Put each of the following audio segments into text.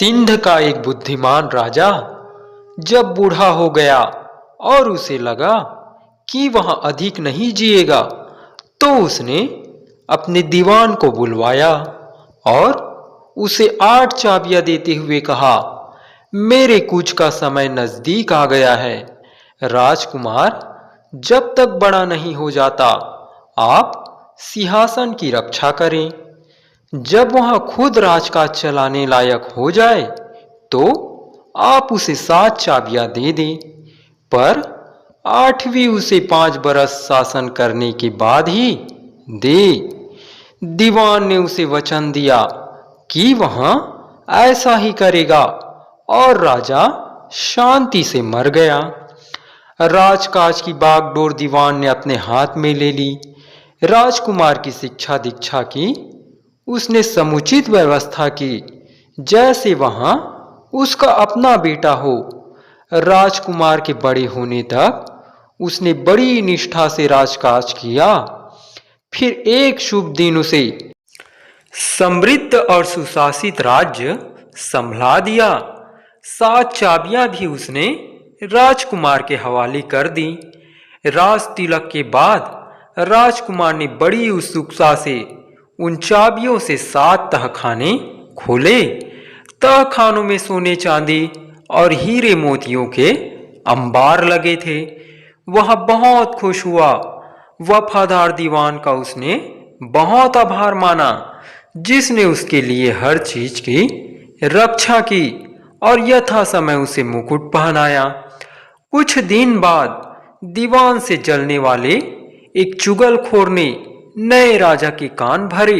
सिंध का एक बुद्धिमान राजा जब बूढ़ा हो गया और उसे लगा कि वह अधिक नहीं जिएगा, तो उसने अपने दीवान को बुलवाया और उसे 8 चाबियां देते हुए कहा, मेरे कूच का समय नजदीक आ गया है। राजकुमार, जब तक बड़ा नहीं हो जाता, आप सिंहासन की रक्षा करें। जब वह खुद राजकाज चलाने लायक हो जाए, तो आप उसे 7 चाबियां दे दें, पर 8वीं उसे 5 बरस शासन करने के बाद ही दे। दीवान ने उसे वचन दिया कि वह ऐसा ही करेगा और राजा शांति से मर गया। राजकाज की बागडोर दीवान ने अपने हाथ में ले ली। राजकुमार की शिक्षा दीक्षा की उसने समुचित व्यवस्था की, जैसे वहां उसका अपना बेटा हो। राजकुमार के बड़े होने तक उसने बड़ी निष्ठा से राजकाज किया। फिर एक शुभ दिन उसे समृद्ध और सुशासित राज्य संभला दिया। 7 चाबियां भी उसने राजकुमार के हवाले कर दी। राज तिलक के बाद राजकुमार ने बड़ी उत्सुकता से उन चाबियों से 7 तहखाने खोले। तहखानों में सोने चांदी और हीरे मोतियों के अंबार लगे थे। वह बहुत खुश हुआ। वफादार दीवान का उसने बहुत आभार माना, जिसने उसके लिए हर चीज की रक्षा की और यथा समय उसे मुकुट पहनाया। कुछ दिन बाद दीवान से जलने वाले एक चुगलखोर ने नए राजा के कान भरे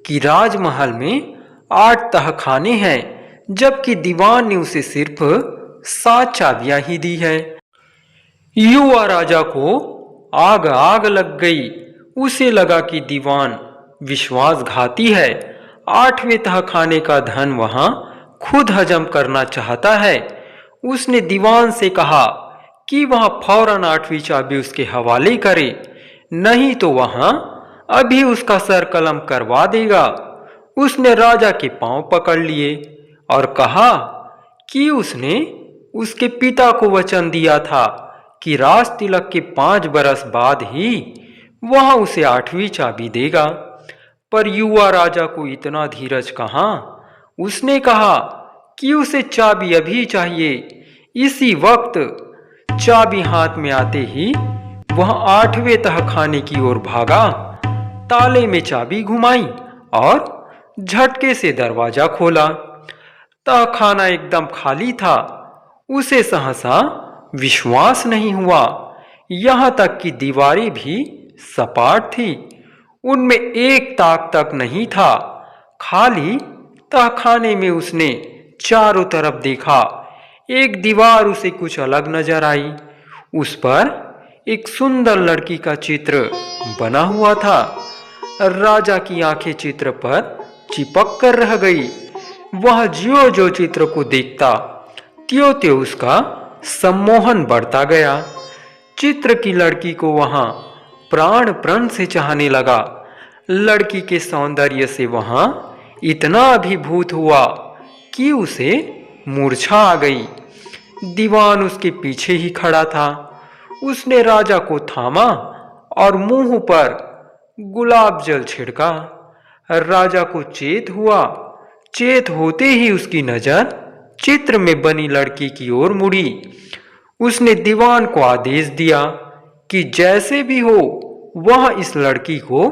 कि राजमहल में 8 तहखाने हैं, जबकि दीवान ने उसे सिर्फ 7 चाबियां ही दी है। युवा राजा को आग आग लग गई। उसे लगा कि दीवान विश्वासघाती है। 8वें तहखाने का धन वहां खुद हजम करना चाहता है। उसने दीवान से कहा कि वह फौरन 8वीं चाबी उसके हवाले करे, नहीं तो वहां अभी उसका सर कलम करवा देगा। उसने राजा के पांव पकड़ लिए और कहा कि उसने उसके पिता को वचन दिया था कि राज तिलक के 5 बरस बाद ही वह उसे 8वीं चाबी देगा। पर युवा राजा को इतना धीरज कहाँ। उसने कहा कि उसे चाबी अभी चाहिए। इसी वक्त चाबी हाथ में आते ही वह 8वें तहखाने की ओर भागा। ताले में चाबी घुमाई और झटके से दरवाजा खोला। तहखाना एकदम खाली था। उसे सहसा विश्वास नहीं हुआ। यहां तक कि दीवारें भी सपाट थी, उनमें एक ताक तक नहीं था। खाली तहखाने में उसने चारों तरफ देखा। एक दीवार उसे कुछ अलग नजर आई। उस पर एक सुंदर लड़की का चित्र बना हुआ था। राजा की आंखें चित्र पर चिपक कर रह गई। वह ज्यों ज्यों चित्र को देखता, त्यों त्यों उसका सम्मोहन बढ़ता गया। चित्र की लड़की को वहां प्राण प्रण से चाहने लगा। लड़की के सौंदर्य से वहां इतना अभिभूत हुआ कि उसे मूर्छा आ गई। दीवान उसके पीछे ही खड़ा था। उसने राजा को थामा और मुंह पर गुलाब जल छिड़का। राजा को चेत हुआ। चेत होते ही उसकी नजर चित्र में बनी लड़की की ओर मुड़ी। उसने दीवान को आदेश दिया कि जैसे भी हो वह इस लड़की को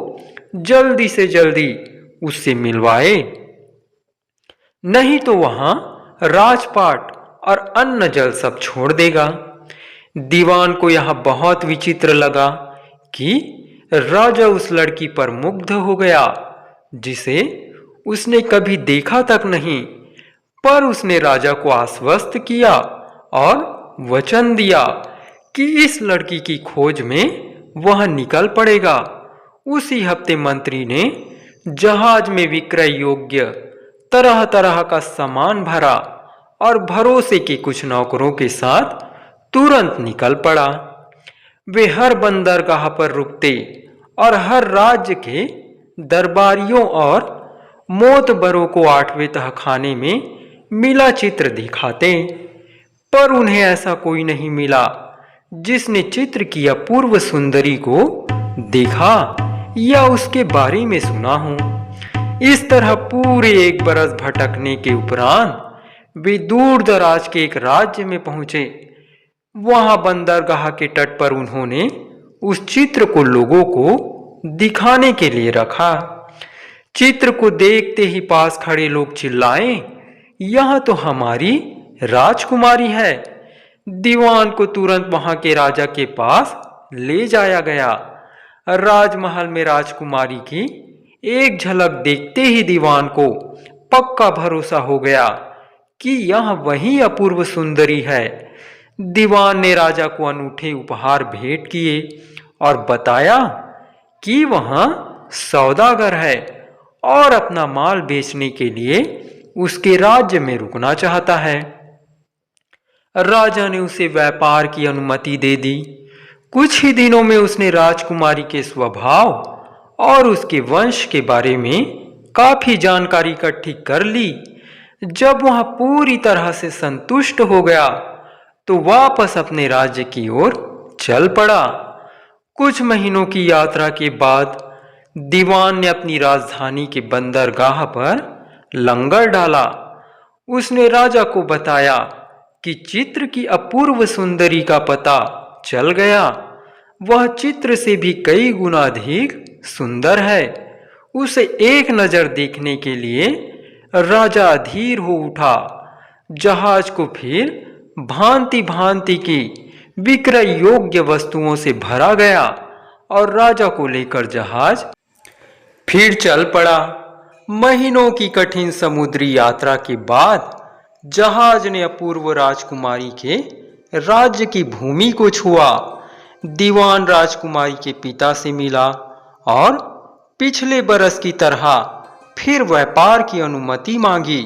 जल्दी से जल्दी उससे मिलवाए, नहीं तो वहां राजपाट और अन्न जल सब छोड़ देगा। दीवान को यह बहुत विचित्र लगा कि राजा उस लड़की पर मुग्ध हो गया, जिसे उसने कभी देखा तक नहीं। पर उसने राजा को आश्वस्त किया और वचन दिया कि इस लड़की की खोज में वह निकल पड़ेगा। उसी हफ्ते मंत्री ने जहाज में विक्रय योग्य तरह तरह का सामान भरा और भरोसे के कुछ नौकरों के साथ तुरंत निकल पड़ा। वे हर बंदरगाह पर रुकते और हर राज्य के दरबारियों और मोतबरों को 8वें तहखाने में मिला चित्र दिखाते, पर उन्हें ऐसा कोई नहीं मिला जिसने चित्र की अपूर्व सुंदरी को देखा या उसके बारे में सुना हो। इस तरह पूरे 1 बरस भटकने के उपरांत वे दूर दराज के एक राज्य में पहुंचे। वहां बंदरगाह के तट पर उन्होंने उस चित्र को लोगों को दिखाने के लिए रखा। चित्र को देखते ही पास खड़े लोग चिल्लाए, यह तो हमारी राजकुमारी है। दीवान को तुरंत वहां के राजा के पास ले जाया गया। राजमहल में राजकुमारी की एक झलक देखते ही दीवान को पक्का भरोसा हो गया कि यह वही अपूर्व सुंदरी है। दीवान ने राजा को अनूठे उपहार भेंट किए और बताया कि वह सौदागर है और अपना माल बेचने के लिए उसके राज्य में रुकना चाहता है। राजा ने उसे व्यापार की अनुमति दे दी। कुछ ही दिनों में उसने राजकुमारी के स्वभाव और उसके वंश के बारे में काफी जानकारी इकट्ठी कर ली। जब वह पूरी तरह से संतुष्ट हो गया तो वापस अपने राज्य की ओर चल पड़ा। कुछ महीनों की यात्रा के बाद दीवान ने अपनी राजधानी के बंदरगाह पर लंगर डाला। उसने राजा को बताया कि चित्र की अपूर्व सुंदरी का पता चल गया। वह चित्र से भी कई गुना अधिक सुंदर है। उसे एक नजर देखने के लिए राजा अधीर हो उठा। जहाज को फिर भांति भांति की विक्रय योग्य वस्तुओं से भरा गया और राजा को लेकर जहाज फिर चल पड़ा। महीनों की कठिन समुद्री यात्रा के बाद जहाज ने अपूर्व राजकुमारी के राज्य की भूमि को छुआ। दीवान राजकुमारी के पिता से मिला और पिछले बरस की तरह फिर व्यापार की अनुमति मांगी।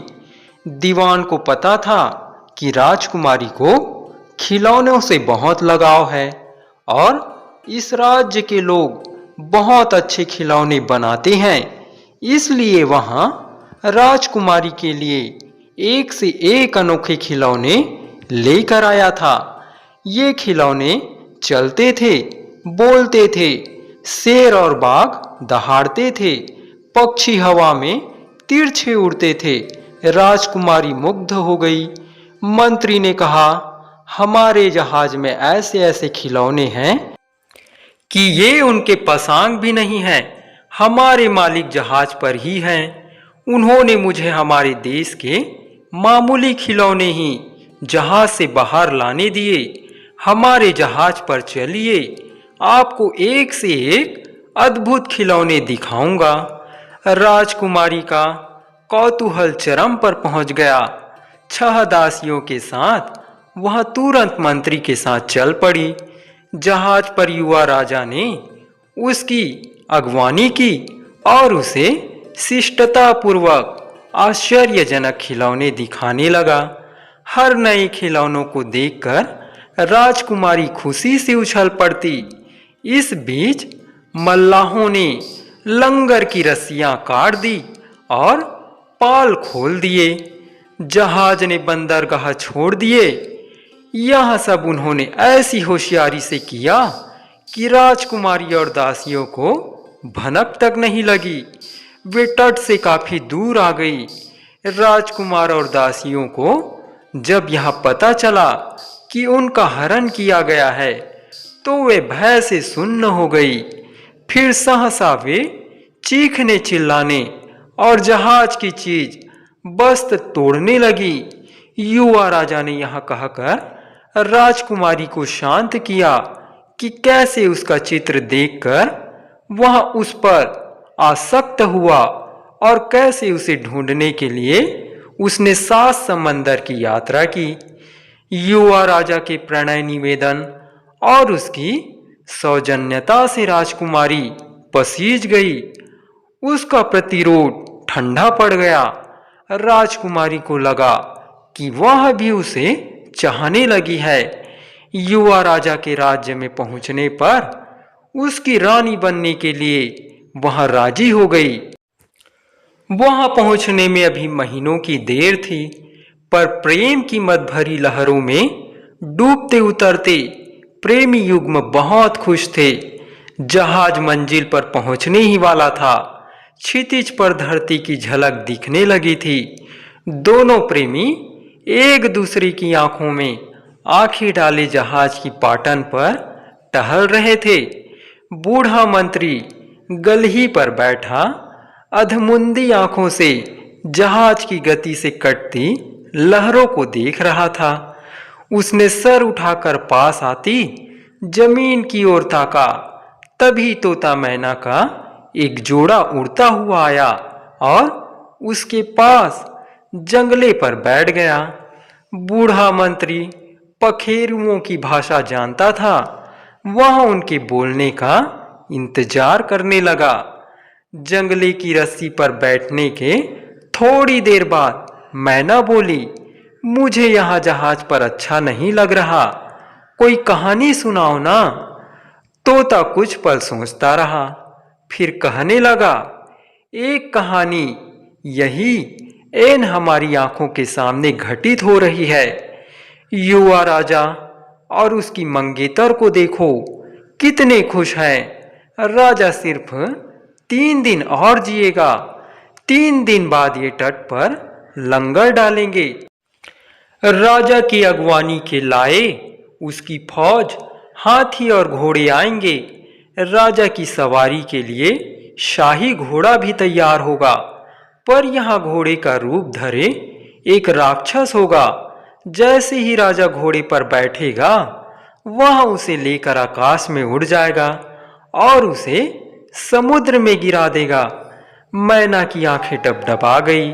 दीवान को पता था कि राजकुमारी को खिलौनों से बहुत लगाव है और इस राज्य के लोग बहुत अच्छे खिलौने बनाते हैं, इसलिए वहां राजकुमारी के लिए एक से एक अनोखे खिलौने लेकर आया था। ये खिलौने चलते थे, बोलते थे, शेर और बाघ दहाड़ते थे, पक्षी हवा में तिरछे उड़ते थे। राजकुमारी मुग्ध हो गई। मंत्री ने कहा, हमारे जहाज में ऐसे ऐसे खिलौने हैं कि ये उनके पसांग भी नहीं है। हमारे मालिक जहाज पर ही हैं। उन्होंने मुझे हमारे देश के मामूली खिलौने ही जहाज से बाहर लाने दिए। हमारे जहाज पर चलिए, आपको एक से एक अद्भुत खिलौने दिखाऊंगा। राजकुमारी का कौतूहल चरम पर पहुंच गया। 6 दासियों के साथ वह तुरंत मंत्री के साथ चल पड़ी। जहाज पर युवा राजा ने उसकी अगवानी की और उसे शिष्टतापूर्वक आश्चर्यजनक खिलौने दिखाने लगा। हर नए खिलौनों को देखकर राजकुमारी खुशी से उछल पड़ती। इस बीच मल्लाहों ने लंगर की रस्सियां काट दी और पाल खोल दिए। जहाज ने बंदरगाह छोड़ दिए। यह सब उन्होंने ऐसी होशियारी से किया कि राजकुमारी और दासियों को भनक तक नहीं लगी। वे तट से काफी दूर आ गई। राजकुमार और दासियों को जब यह पता चला कि उनका हरण किया गया है तो वे भय से सुन्न हो गई। फिर सहसा वे चीखने चिल्लाने और जहाज की चीज बस्त तोड़ने लगी। युवा राजा ने यह कहकर राजकुमारी को शांत किया कि कैसे उसका चित्र देखकर वह उस पर आसक्त हुआ और कैसे उसे ढूंढने के लिए उसने 7 समंदर की यात्रा की। युवा राजा के प्रणय निवेदन और उसकी सौजन्यता से राजकुमारी पसीज गई। उसका प्रतिरोध ठंडा पड़ गया। राजकुमारी को लगा कि वह भी उसे चाहने लगी है। युवा राजा के राज्य में पहुंचने पर उसकी रानी बनने के लिए वह राजी हो गई। वहां पहुंचने में अभी महीनों की देर थी, पर प्रेम की मद भरी लहरों में डूबते उतरते प्रेमी युग्म बहुत खुश थे। जहाज मंजिल पर पहुंचने ही वाला था। क्षितिज पर धरती की झलक दिखने लगी थी। दोनों प्रेमी एक दूसरे की आंखों में आंखें डाले जहाज की पाटन पर टहल रहे थे। बूढ़ा मंत्री गलही पर बैठा अधमुंदी आंखों से जहाज की गति से कटती लहरों को देख रहा था। उसने सर उठाकर पास आती जमीन की ओर ताका, तभी तोता मैना का एक जोड़ा उड़ता हुआ आया और उसके पास जंगले पर बैठ गया। बूढ़ा मंत्री पखेरुओं की भाषा जानता था। वह उनके बोलने का इंतजार करने लगा। जंगले की रस्सी पर बैठने के थोड़ी देर बाद मैना बोली, मुझे यहाँ जहाज पर अच्छा नहीं लग रहा, कोई कहानी सुनाओ ना। तोता कुछ पल सोचता रहा, फिर कहने लगा, एक कहानी यही एन हमारी आंखों के सामने घटित हो रही है। युवा राजा और उसकी मंगेतर को देखो, कितने खुश हैं। राजा सिर्फ 3 दिन और जिएगा। 3 दिन बाद ये तट पर लंगर डालेंगे। राजा की अगवानी के लाए उसकी फौज, हाथी और घोड़े आएंगे। राजा की सवारी के लिए शाही घोड़ा भी तैयार होगा, पर यहाँ घोड़े का रूप धरे एक राक्षस होगा। जैसे ही राजा घोड़े पर बैठेगा, वह उसे लेकर आकाश में उड़ जाएगा और उसे समुद्र में गिरा देगा। मैना की आंखें डबडबा गई।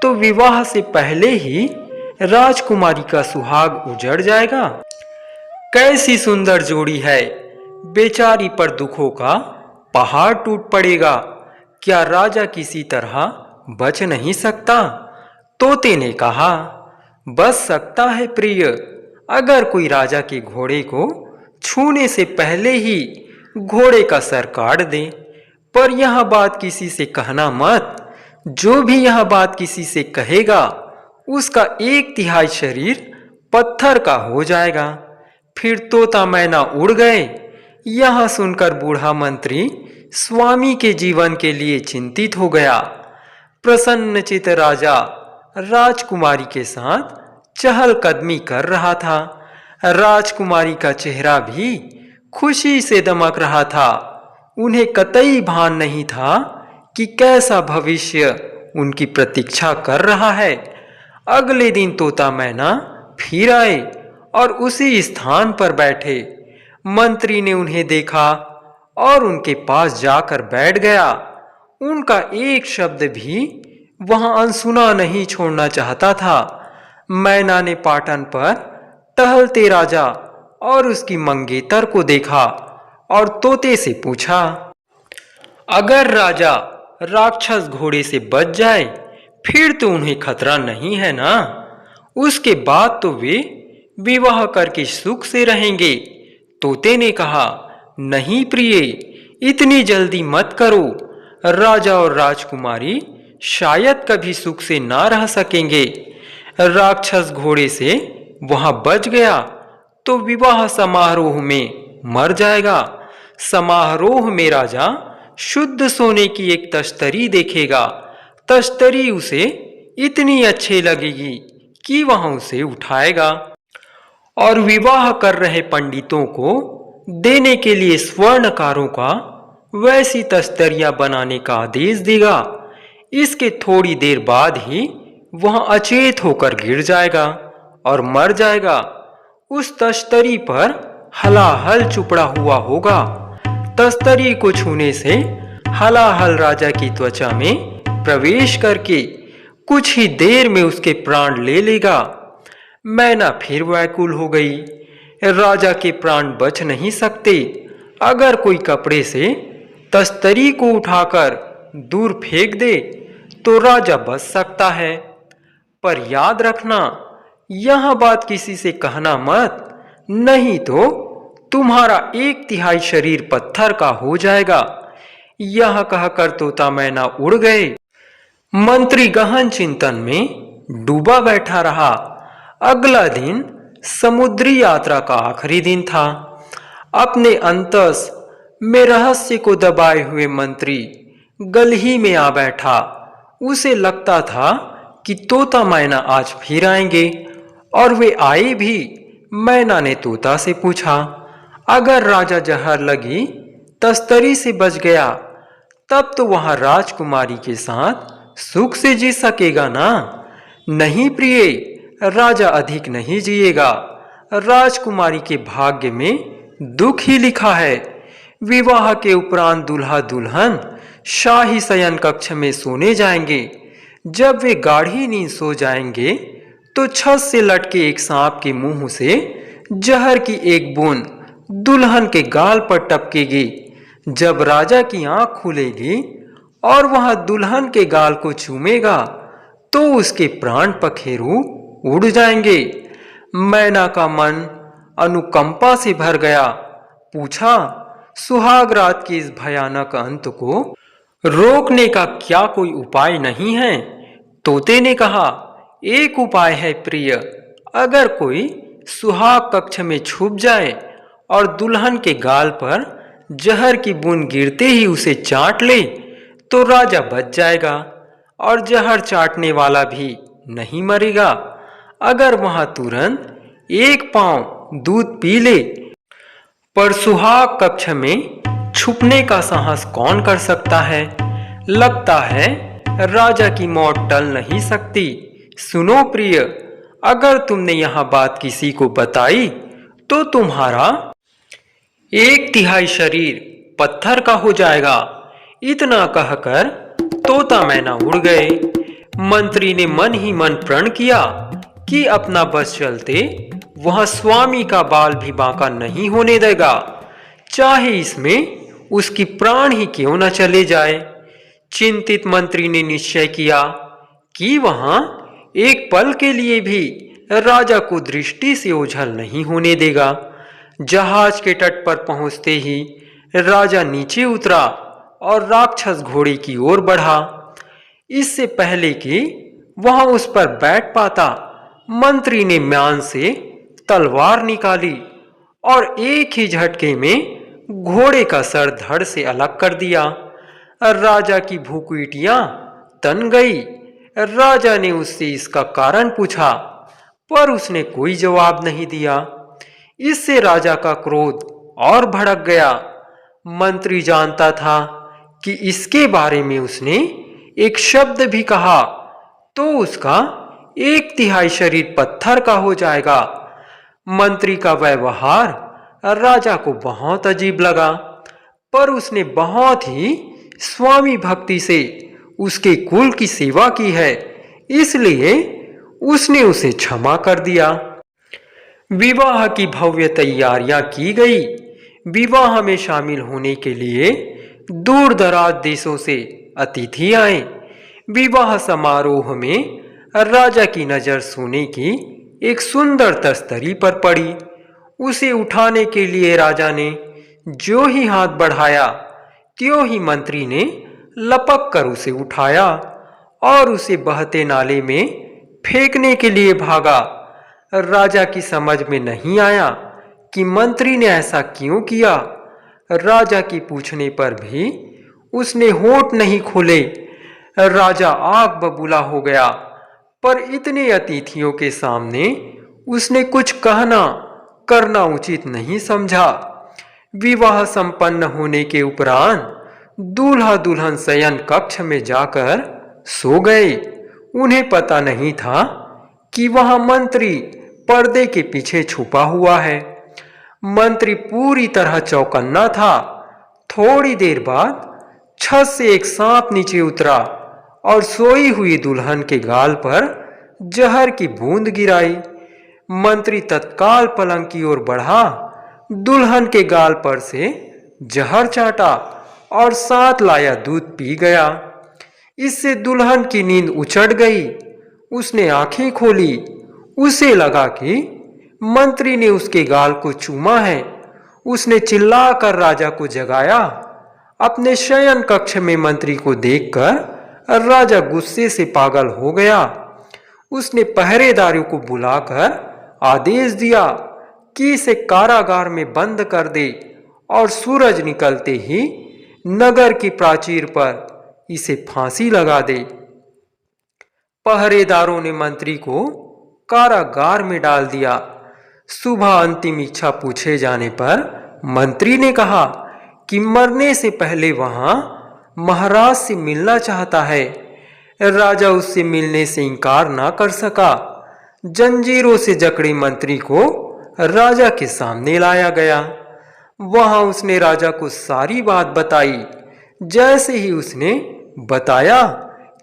तो विवाह से पहले ही राजकुमारी का सुहाग उजड़ जाएगा। कैसी सुंदर जोड़ी है। बेचारी पर दुखों का पहाड़ टूट पड़ेगा। क्या राजा किसी तरह बच नहीं सकता? तोते ने कहा, बच सकता है प्रिय, अगर कोई राजा के घोड़े को छूने से पहले ही घोड़े का सर काट दे। पर यह बात किसी से कहना मत। जो भी यह बात किसी से कहेगा, उसका 1/3 शरीर पत्थर का हो जाएगा। फिर तोता मैना उड़ गए। यह सुनकर बूढ़ा मंत्री स्वामी के जीवन के लिए चिंतित हो गया। प्रसन्नचित्त राजा राजकुमारी के साथ चहलकदमी कर रहा था। राजकुमारी का चेहरा भी खुशी से दमक रहा था। उन्हें कतई भान नहीं था कि कैसा भविष्य उनकी प्रतीक्षा कर रहा है। अगले दिन तोता मैना फिर आए और उसी स्थान पर बैठे। मंत्री ने उन्हें देखा और उनके पास जाकर बैठ गया। उनका एक शब्द भी वहां अनसुना नहीं छोड़ना चाहता था। मैना ने पाटन पर टहलते राजा और उसकी मंगेतर को देखा और तोते से पूछा, अगर राजा राक्षस घोड़े से बच जाए फिर तो उन्हें खतरा नहीं है ना? उसके बाद तो वे विवाह करके सुख से रहेंगे। तोते ने कहा, नहीं प्रिय, इतनी जल्दी मत करो। राजा और राजकुमारी शायद कभी सुख से ना रह सकेंगे। राक्षस घोड़े से वहां बच गया तो विवाह समारोह में मर जाएगा। समारोह में राजा शुद्ध सोने की एक तश्तरी देखेगा। तश्तरी उसे इतनी अच्छी लगेगी कि वह उसे उठाएगा और विवाह कर रहे पंडितों को देने के लिए स्वर्णकारों का वैसी तश्तरियां बनाने का आदेश देगा। इसके थोड़ी देर बाद ही वह अचेत होकर गिर जाएगा और मर जाएगा। उस तश्तरी पर हलाहल चुपड़ा हुआ होगा। तश्तरी को छूने से हलाहल राजा की त्वचा में प्रवेश करके कुछ ही देर में उसके प्राण ले लेगा। मैना फिर व्याकुल हो गई। राजा के प्राण बच नहीं सकते। अगर कोई कपड़े से तश्तरी को उठाकर दूर फेंक दे तो राजा बच सकता है। पर याद रखना, यह बात किसी से कहना मत, नहीं तो तुम्हारा 1/3 शरीर पत्थर का हो जाएगा। यह कहकर तोता मैना उड़ गए। मंत्री गहन चिंतन में डूबा बैठा रहा। अगला दिन समुद्री यात्रा का आखिरी दिन था। अपने अंतस में रहस्य को दबाए हुए मंत्री गलही में आ बैठा। उसे लगता था कि तोता मैना आज फिर आएंगे, और वे आए भी। मैना ने तोता से पूछा, अगर राजा जहर लगी तस्तरी से बच गया तब तो वहां राजकुमारी के साथ सुख से जी सकेगा ना? नहीं प्रिय, राजा अधिक नहीं जिएगा। राजकुमारी के भाग्य में दुख ही लिखा है। विवाह के उपरांत दूल्हा दुल्हन शाही शयन कक्ष में सोने जाएंगे। जब वे गाढ़ी नींद सो जाएंगे तो छत से लटके एक सांप के मुंह से जहर की एक बूंद दुल्हन के गाल पर टपकेगी। जब राजा की आंख खुलेगी और वह दुल्हन के गाल को चूमेगा तो उसके प्राण पखेरु उड़ जाएंगे। मैना का मन अनुकंपा से भर गया। पूछा, सुहाग रात के इस भयानक अंत को रोकने का क्या कोई उपाय नहीं है? तोते ने कहा, एक उपाय है प्रिय। अगर कोई सुहाग कक्ष में छुप जाए और दुल्हन के गाल पर जहर की बूंद गिरते ही उसे चाट ले तो राजा बच जाएगा और जहर चाटने वाला भी नहीं मरेगा। अगर वहां तुरंत एक पांव दूध पी ले। पर सुहाग कक्ष में छुपने का साहस कौन कर सकता है? लगता है राजा की मौत टल नहीं सकती। सुनो प्रिय, अगर तुमने यह बात किसी को बताई तो तुम्हारा 1/3 शरीर पत्थर का हो जाएगा। इतना कहकर तोता मैना उड़ गए। मंत्री ने मन ही मन प्रण किया कि अपना बस चलते वह स्वामी का बाल भी बांका नहीं होने देगा, चाहे इसमें उसकी प्राण ही क्यों न चले जाए। चिंतित मंत्री ने निश्चय किया कि वहां एक पल के लिए भी राजा को दृष्टि से ओझल नहीं होने देगा। जहाज के तट पर पहुंचते ही राजा नीचे उतरा और राक्षस घोड़े की ओर बढ़ा। इससे पहले कि वह उस पर बैठ पाता, मंत्री ने म्यान से तलवार निकाली और एक ही झटके में घोड़े का सर धड़ से अलग कर दिया। राजा की भूकुटियां तन गई। राजा ने उससे इसका कारण पूछा, पर उसने कोई जवाब नहीं दिया। इससे राजा का क्रोध और भड़क गया। मंत्री जानता था कि इसके बारे में उसने एक शब्द भी कहा तो उसका 1/3 शरीर पत्थर का हो जाएगा। मंत्री का व्यवहार राजा को बहुत अजीब लगा, पर उसने बहुत ही स्वामी भक्ति से उसके कुल की सेवा की है, इसलिए उसने उसे क्षमा कर दिया। विवाह की भव्य तैयारियां की गई। विवाह में शामिल होने के लिए दूर दराज देशों से अतिथि आए। विवाह समारोह में राजा की नजर सोने की एक सुंदर तस्तरी पर पड़ी। उसे उठाने के लिए राजा ने जो ही हाथ बढ़ाया त्यों ही मंत्री ने लपक कर उसे उठाया और उसे बहते नाले में फेंकने के लिए भागा। राजा की समझ में नहीं आया कि मंत्री ने ऐसा क्यों किया। राजा की पूछने पर भी उसने होठ नहीं खोले। राजा आग बबूला हो गया, पर इतने अतिथियों के सामने उसने कुछ कहना करना उचित नहीं समझा। विवाह संपन्न होने के उपरांत दूल्हा दुल्हन शयन कक्ष में जाकर सो गए। उन्हें पता नहीं था कि वहां मंत्री पर्दे के पीछे छुपा हुआ है। मंत्री पूरी तरह चौकन्ना था। थोड़ी देर बाद छत से एक सांप नीचे उतरा और सोई हुई दुल्हन के गाल पर जहर की बूंद गिराई। मंत्री तत्काल पलंग की ओर बढ़ा, दुल्हन के गाल पर से जहर चाटा और साथ लाया दूध पी गया। इससे दुल्हन की नींद उचट गई। उसने आंखें खोली। उसे लगा कि मंत्री ने उसके गाल को चूमा है। उसने चिल्लाकर राजा को जगाया। अपने शयन कक्ष में मंत्री को देखकर राजा गुस्से से पागल हो गया। उसने पहरेदारों को बुलाकर आदेश दिया कि इसे कारागार में बंद कर दे और सूरज निकलते ही नगर की प्राचीर पर इसे फांसी लगा दे। पहरेदारों ने मंत्री को कारागार में डाल दिया। सुबह अंतिम इच्छा पूछे जाने पर मंत्री ने कहा कि मरने से पहले वहां महाराज से मिलना चाहता है। राजा उससे मिलने से इनकार ना कर सका। जंजीरों से जकड़े मंत्री को राजा के सामने लाया गया। वहां उसने राजा को सारी बात बताई। जैसे ही उसने बताया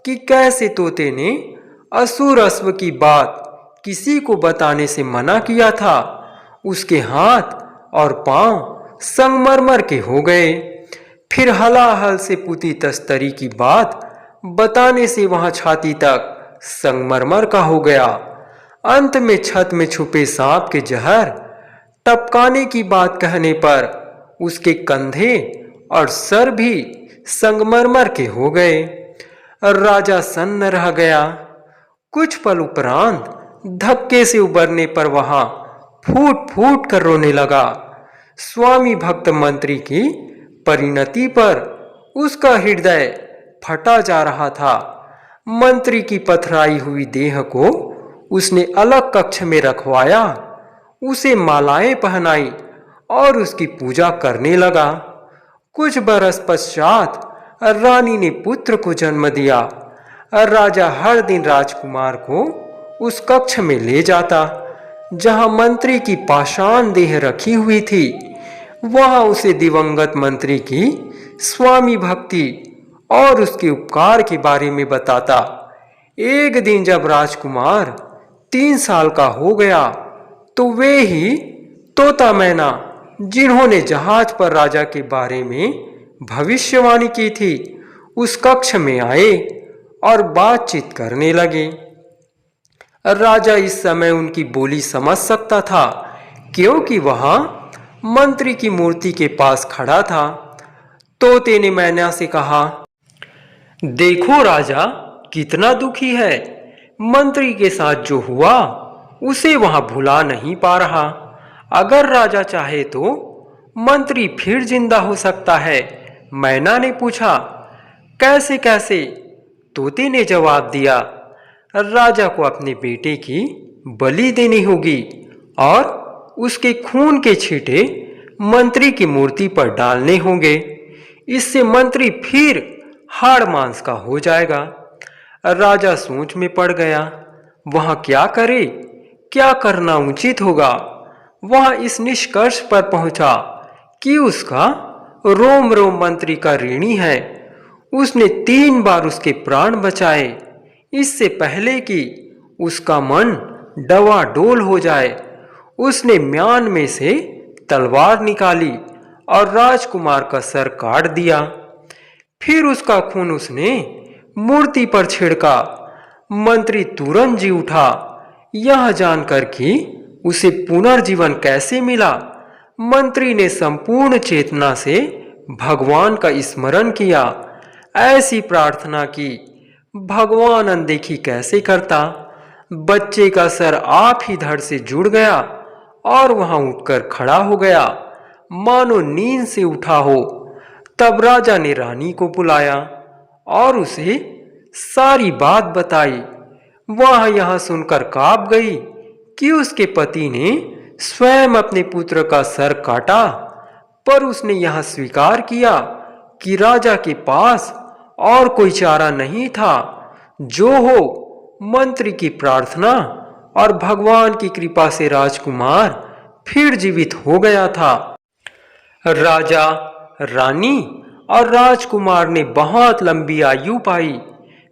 कि कैसे तोते ने असुर अश्व की बात किसी को बताने से मना किया था, उसके हाथ और पांव संगमरमर के हो गए। फिर हलाहल से पुती तस्तरी की बात बताने से वहां छाती तक संगमरमर का हो गया। अंत में छत में छुपे सांप के जहर टपकाने की बात कहने पर उसके कंधे और सर भी संगमरमर के हो गए। राजा सन्न रह गया। कुछ पल उपरांत धक्के से उबरने पर वहां फूट फूट कर रोने लगा। स्वामी भक्त मंत्री की परिणति पर उसका हृदय फटा जा रहा था। मंत्री की पथराई हुई देह को उसने अलग कक्ष में रखवाया, उसे मालाएं पहनाई और उसकी पूजा करने लगा। कुछ बरस पश्चात रानी ने पुत्र को जन्म दिया। राजा हर दिन राजकुमार को उस कक्ष में ले जाता जहां मंत्री की पाषाण देह रखी हुई थी। वहां उसे दिवंगत मंत्री की स्वामी भक्ति और उसके उपकार के बारे में बताता। एक दिन जब राजकुमार 3 साल का हो गया तो वे ही तोता मैना, जिन्होंने जहाज पर राजा के बारे में भविष्यवाणी की थी, उस कक्ष में आए और बातचीत करने लगे। राजा इस समय उनकी बोली समझ सकता था क्योंकि वहां मंत्री की मूर्ति के पास खड़ा था। तोते ने मैना से कहा, देखो राजा कितना दुखी है। मंत्री के साथ जो हुआ उसे वहां भुला नहीं पा रहा। अगर राजा चाहे तो मंत्री फिर जिंदा हो सकता है। मैना ने पूछा, कैसे कैसे? तोते ने जवाब दिया, राजा को अपने बेटे की बलि देनी होगी और उसके खून के छींटे मंत्री की मूर्ति पर डालने होंगे। इससे मंत्री फिर हाड़ मांस का हो जाएगा। राजा सोच में पड़ गया, वहां क्या करे, क्या करना उचित होगा। वहां इस निष्कर्ष पर पहुंचा कि उसका रोम रोम मंत्री का ऋणी है। उसने 3 बार उसके प्राण बचाए, इससे पहले कि उसका मन डवाडोल हो जाए। उसने म्यान में से तलवार निकाली और राजकुमार का सर काट दिया। फिर उसका खून उसने मूर्ति पर छिड़का। मंत्री तुरंत जी उठा। यह जानकर कि उसे पुनर्जीवन कैसे मिला, मंत्री ने संपूर्ण चेतना से भगवान का स्मरण किया। ऐसी प्रार्थना की, भगवान अनदेखी कैसे करता। बच्चे का सर आप ही धड़ से जुड़ गया और वहां उठकर खड़ा हो गया, मानो नींद से उठा हो। तब राजा ने रानी को बुलाया और उसे सारी बात बताई। वह यहां सुनकर कांप गई कि उसके पति ने स्वयं अपने पुत्र का सर काटा, पर उसने यह स्वीकार किया कि राजा के पास और कोई चारा नहीं था। जो हो, मंत्री की प्रार्थना और भगवान की कृपा से राजकुमार फिर जीवित हो गया था। राजा, रानी और राजकुमार ने बहुत लंबी आयु पाई।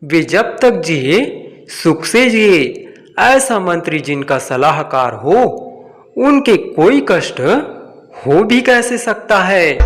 वे जब तक जिए सुख से जिए। ऐसा मंत्री जिनका सलाहकार हो, उनके कोई कष्ट हो भी कैसे सकता है।